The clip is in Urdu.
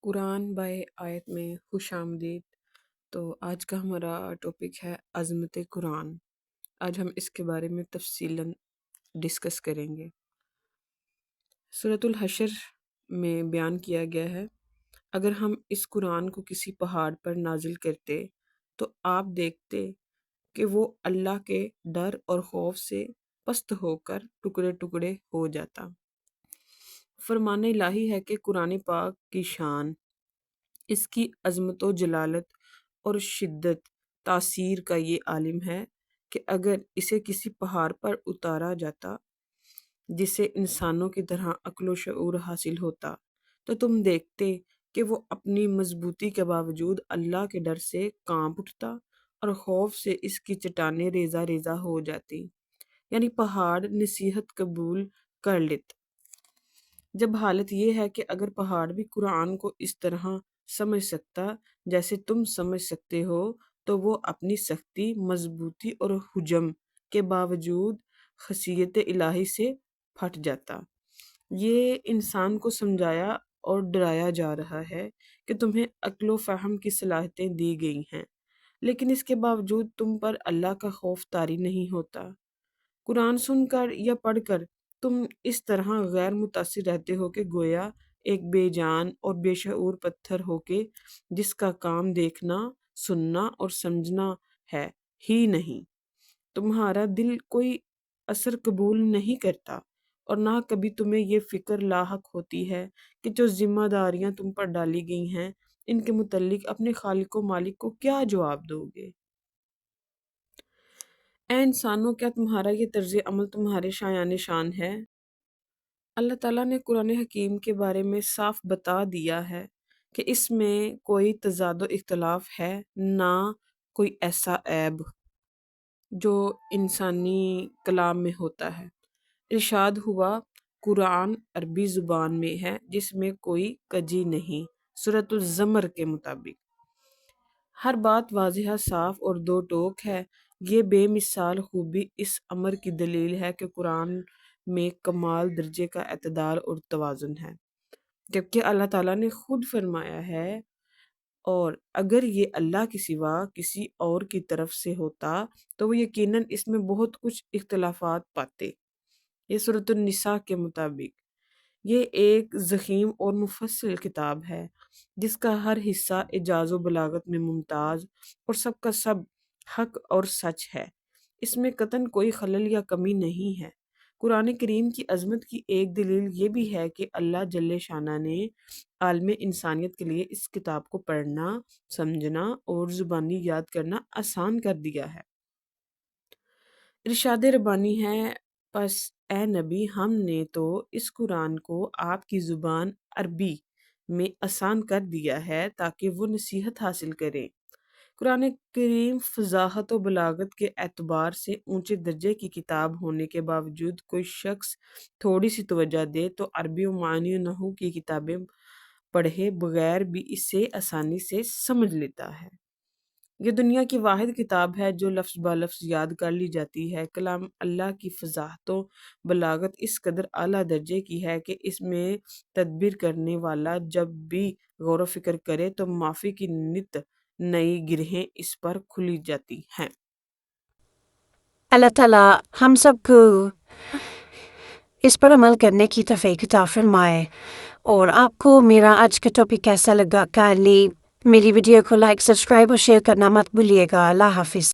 قرآن بائے آیت میں خوش آمدید۔ تو آج کا ہمارا ٹاپک ہے عظمت قرآن۔ آج ہم اس کے بارے میں تفصیلاً ڈسکس کریں گے۔ سورۃ الحشر میں بیان کیا گیا ہے، اگر ہم اس قرآن کو کسی پہاڑ پر نازل کرتے تو آپ دیکھتے کہ وہ اللہ کے ڈر اور خوف سے پست ہو کر ٹکڑے ٹکڑے ہو جاتا۔ فرمان الہی ہے کہ قرآن پاک کی شان، اس کی عظمت و جلالت اور شدت تاثیر کا یہ عالم ہے کہ اگر اسے کسی پہاڑ پر اتارا جاتا جسے انسانوں کی طرح عقل و شعور حاصل ہوتا تو تم دیکھتے کہ وہ اپنی مضبوطی کے باوجود اللہ کے ڈر سے کانپ اٹھتا اور خوف سے اس کی چٹانیں ریزہ ریزہ ہو جاتی، یعنی پہاڑ نصیحت قبول کر لیتا۔ جب حالت یہ ہے کہ اگر پہاڑ بھی قرآن کو اس طرح سمجھ سکتا جیسے تم سمجھ سکتے ہو تو وہ اپنی سختی، مضبوطی اور حجم کے باوجود خشیت الہی سے پھٹ جاتا۔ یہ انسان کو سمجھایا اور ڈرایا جا رہا ہے کہ تمہیں عقل و فہم کی صلاحیتیں دی گئی ہیں، لیکن اس کے باوجود تم پر اللہ کا خوف طاری نہیں ہوتا۔ قرآن سن کر یا پڑھ کر تم اس طرح غیر متاثر رہتے ہو کہ گویا ایک بے جان اور بے شعور پتھر ہو کے جس کا کام دیکھنا، سننا اور سمجھنا ہے ہی نہیں۔ تمہارا دل کوئی اثر قبول نہیں کرتا اور نہ کبھی تمہیں یہ فکر لاحق ہوتی ہے کہ جو ذمہ داریاں تم پر ڈالی گئی ہیں ان کے متعلق اپنے خالق و مالک کو کیا جواب دو گے۔ اے انسانوں، کیا تمہارا یہ طرز عمل تمہارے شایان شان ہے؟ اللہ تعالیٰ نے قرآن حکیم کے بارے میں صاف بتا دیا ہے کہ اس میں کوئی تضاد و اختلاف ہے، نہ کوئی ایسا عیب جو انسانی کلام میں ہوتا ہے۔ ارشاد ہوا، قرآن عربی زبان میں ہے جس میں کوئی کجی نہیں۔ سورۃ الزمر کے مطابق ہر بات واضح، صاف اور دو ٹوک ہے۔ یہ بے مثال خوبی اس امر کی دلیل ہے کہ قرآن میں کمال درجے کا اعتدال اور توازن ہے، جبکہ اللہ تعالیٰ نے خود فرمایا ہے، اور اگر یہ اللہ کے سوا کسی اور کی طرف سے ہوتا تو وہ یقیناً اس میں بہت کچھ اختلافات پاتے۔ یہ سورۃ النساء کے مطابق یہ ایک ضخیم اور مفصل کتاب ہے جس کا ہر حصہ اعجاز و بلاغت میں ممتاز اور سب کا سب حق اور سچ ہے۔ اس میں قطعاً کوئی خلل یا کمی نہیں ہے۔ قرآن کریم کی عظمت کی ایک دلیل یہ بھی ہے کہ اللہ جل شانہ نے عالم انسانیت کے لیے اس کتاب کو پڑھنا، سمجھنا اور زبانی یاد کرنا آسان کر دیا ہے۔ ارشاد ربانی ہے، پس اے نبی، ہم نے تو اس قرآن کو آپ کی زبان عربی میں آسان کر دیا ہے تاکہ وہ نصیحت حاصل کریں۔ قرآن کریم فصاحت و بلاغت کے اعتبار سے اونچے درجے کی کتاب ہونے کے باوجود کوئی شخص تھوڑی سی توجہ دے تو عربی و معنی و نحو کی کتابیں پڑھے بغیر بھی اسے آسانی سے سمجھ لیتا ہے۔ یہ دنیا کی واحد کتاب ہے جو لفظ با لفظ یاد کر لی جاتی ہے۔ کلام اللہ کی فصاحت و بلاغت اس قدر اعلیٰ درجے کی ہے کہ اس میں تدبر کرنے والا جب بھی غور و فکر کرے تو معافی کی نت نئی گرہیں اس پر کھلی جاتی ہیں۔ اللہ تعالیٰ ہم سب کو اس پر عمل کرنے کی توفیق عطا فرمائے۔ اور آپ کو میرا آج کا ٹاپک کیسا لگا؟ کائنڈلی میری ویڈیو کو لائک، سبسکرائب اور شیئر کرنا مت بھولیے گا۔ اللہ حافظ۔